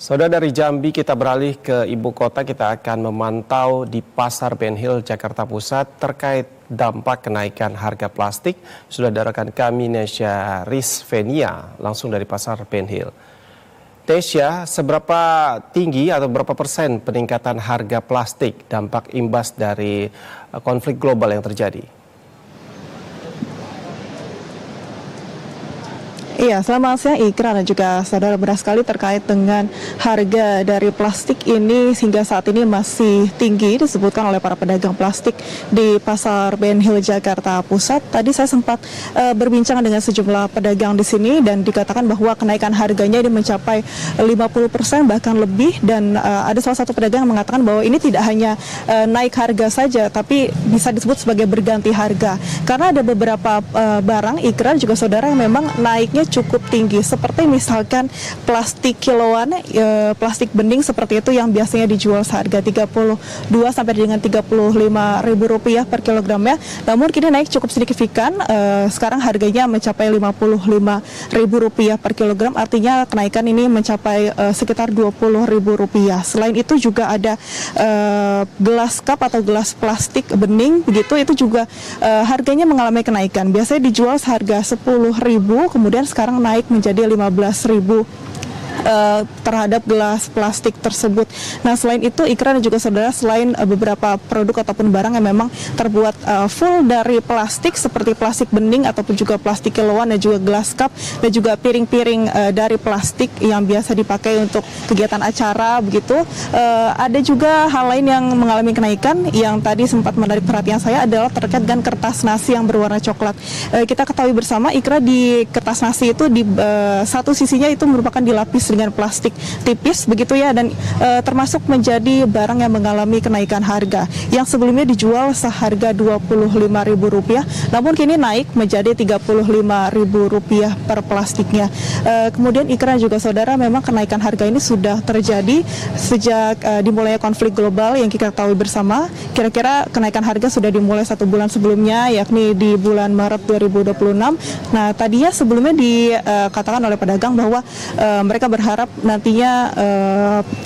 Saudara, dari Jambi kita beralih ke ibu kota, kita akan memantau di Pasar Ben Hill, Jakarta Pusat terkait dampak kenaikan harga plastik. Sudah ada rekan kami Nesya Rizvenia langsung dari Pasar Ben Hill. Nesya, seberapa tinggi atau berapa persen peningkatan harga plastik dampak imbas dari konflik global yang terjadi? Iya, selamat siang Ikra dan juga saudara. Benar sekali terkait dengan harga dari plastik ini hingga saat ini masih tinggi disebutkan oleh para pedagang plastik di Pasar Ben Hill, Jakarta Pusat. Tadi saya sempat berbincang dengan sejumlah pedagang di sini dan dikatakan bahwa kenaikan harganya ini mencapai 50% bahkan lebih, dan ada salah satu pedagang yang mengatakan bahwa ini tidak hanya naik harga saja tapi bisa disebut sebagai berganti harga karena ada beberapa barang Ikra juga saudara yang memang naiknya cukup tinggi, seperti misalkan plastik kiloan, plastik bening seperti itu yang biasanya dijual seharga 32 sampai dengan 35 ribu rupiah per kilogramnya, namun kini naik cukup signifikan, sekarang harganya mencapai 55 ribu rupiah per kilogram, artinya kenaikan ini mencapai sekitar 20 ribu rupiah. Selain itu juga ada gelas cup atau gelas plastik bening begitu, itu juga harganya mengalami kenaikan, biasanya dijual seharga 10 ribu, kemudian sekarang naik menjadi 15.000 terhadap gelas plastik tersebut. Nah, selain itu Ikra dan juga saudara, selain beberapa produk ataupun barang yang memang terbuat full dari plastik seperti plastik bening ataupun juga plastik kiloan dan juga gelas cup dan juga piring-piring dari plastik yang biasa dipakai untuk kegiatan acara begitu, ada juga hal lain yang mengalami kenaikan yang tadi sempat menarik perhatian saya adalah terkait dengan kertas nasi yang berwarna coklat. Kita ketahui bersama Ikra, di kertas nasi itu di satu sisinya itu merupakan dilapis dengan plastik tipis begitu ya, dan termasuk menjadi barang yang mengalami kenaikan harga yang sebelumnya dijual seharga Rp25.000 namun kini naik menjadi Rp35.000 per plastiknya. Kemudian Ikra juga saudara, memang kenaikan harga ini sudah terjadi sejak dimulainya konflik global yang kita ketahui bersama. Kira-kira kenaikan harga sudah dimulai 1 bulan sebelumnya, yakni di bulan Maret 2026. Nah, tadinya sebelumnya dikatakan oleh pedagang bahwa mereka berharap nantinya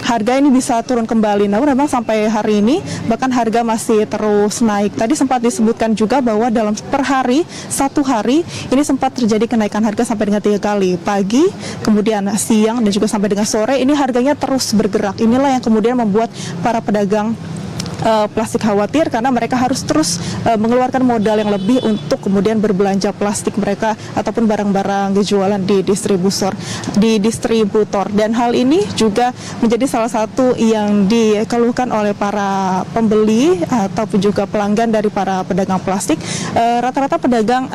harga ini bisa turun kembali. Namun memang sampai hari ini bahkan harga masih terus naik. Tadi sempat disebutkan juga bahwa dalam per hari, satu hari ini sempat terjadi kenaikan harga sampai dengan 3 kali. Pagi, kemudian siang dan juga sampai dengan sore ini harganya terus bergerak. Inilah yang kemudian membuat para pedagang plastik khawatir karena mereka harus terus mengeluarkan modal yang lebih untuk kemudian berbelanja plastik mereka ataupun barang-barang jualan di distributor, dan hal ini juga menjadi salah satu yang dikeluhkan oleh para pembeli ataupun juga pelanggan dari para pedagang plastik. Rata-rata pedagang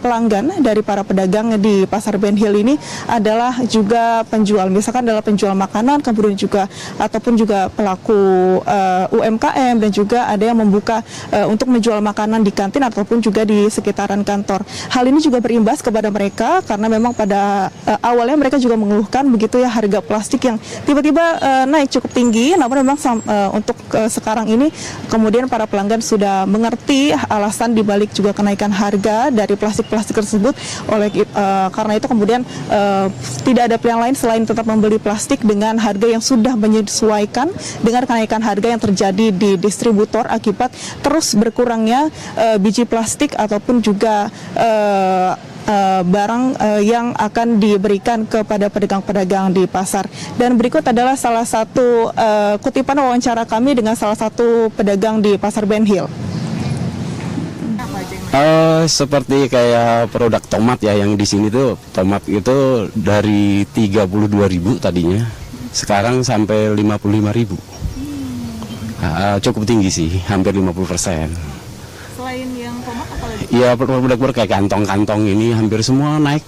pelanggan dari para pedagang di Pasar Ben Hill ini adalah juga penjual, misalkan adalah penjual makanan, kemudian juga ataupun juga pelaku UMKM, dan juga ada yang membuka untuk menjual makanan di kantin ataupun juga di sekitaran kantor. Hal ini juga berimbas kepada mereka karena memang pada awalnya mereka juga mengeluhkan begitu ya, harga plastik yang tiba-tiba naik cukup tinggi, namun memang untuk sekarang ini kemudian para pelanggan sudah mengerti alasan dibalik juga kenaikan harga dari plastik-plastik tersebut. Karena itu kemudian tidak ada pilihan lain selain tetap membeli plastik dengan harga yang sudah menyesuaikan dengan kenaikan harga yang terjadi di distributor akibat terus berkurangnya biji plastik ataupun juga barang yang akan diberikan kepada pedagang-pedagang di pasar. Dan berikut adalah salah satu kutipan wawancara kami dengan salah satu pedagang di Pasar Ben Hill. Seperti kayak produk tomat ya, yang di sini tuh tomat itu dari 32.000 tadinya, sekarang sampai 55.000. Cukup tinggi sih, hampir 50%. Selain yang tomat apa lagi? Ya, produk-produk kayak kantong-kantong ini hampir semua naik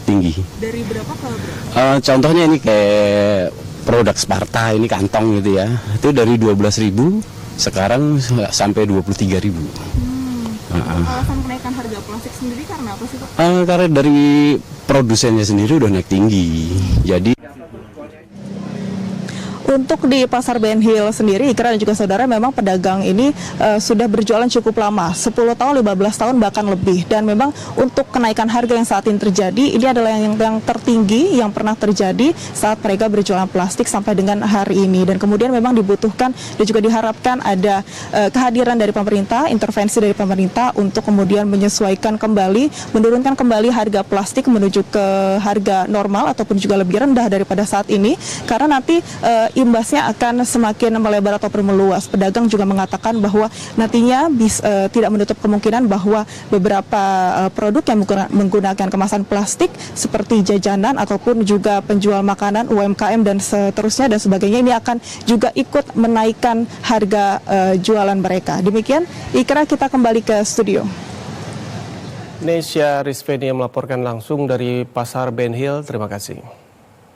tinggi. Dari berapa ke berapa? Contohnya ini kayak produk Sparta ini kantong gitu ya, itu dari 12.000 sekarang sampai 23.000. Alasan kenaikan harga plastik sendiri karena apa sih Pak? Karena dari produsennya sendiri udah naik tinggi. Jadi Untuk di Pasar Ben Hill sendiri, Ikra dan juga saudara, memang pedagang ini sudah berjualan cukup lama, 10 tahun, 15 tahun bahkan lebih. Dan memang untuk kenaikan harga yang saat ini terjadi, ini adalah yang tertinggi yang pernah terjadi saat mereka berjualan plastik sampai dengan hari ini. Dan kemudian memang dibutuhkan dan juga diharapkan ada kehadiran dari pemerintah, intervensi dari pemerintah untuk kemudian menyesuaikan kembali, menurunkan kembali harga plastik menuju ke harga normal ataupun juga lebih rendah daripada saat ini. Karena nanti imbasnya akan semakin melebar atau meluas. Pedagang juga mengatakan bahwa nantinya tidak menutup kemungkinan bahwa beberapa produk yang menggunakan kemasan plastik seperti jajanan ataupun juga penjual makanan, UMKM dan seterusnya dan sebagainya ini akan juga ikut menaikkan harga jualan mereka. Demikian, Ikra, kita kembali ke studio. Nesya Rizvenia melaporkan langsung dari Pasar Ben Hill. Terima kasih.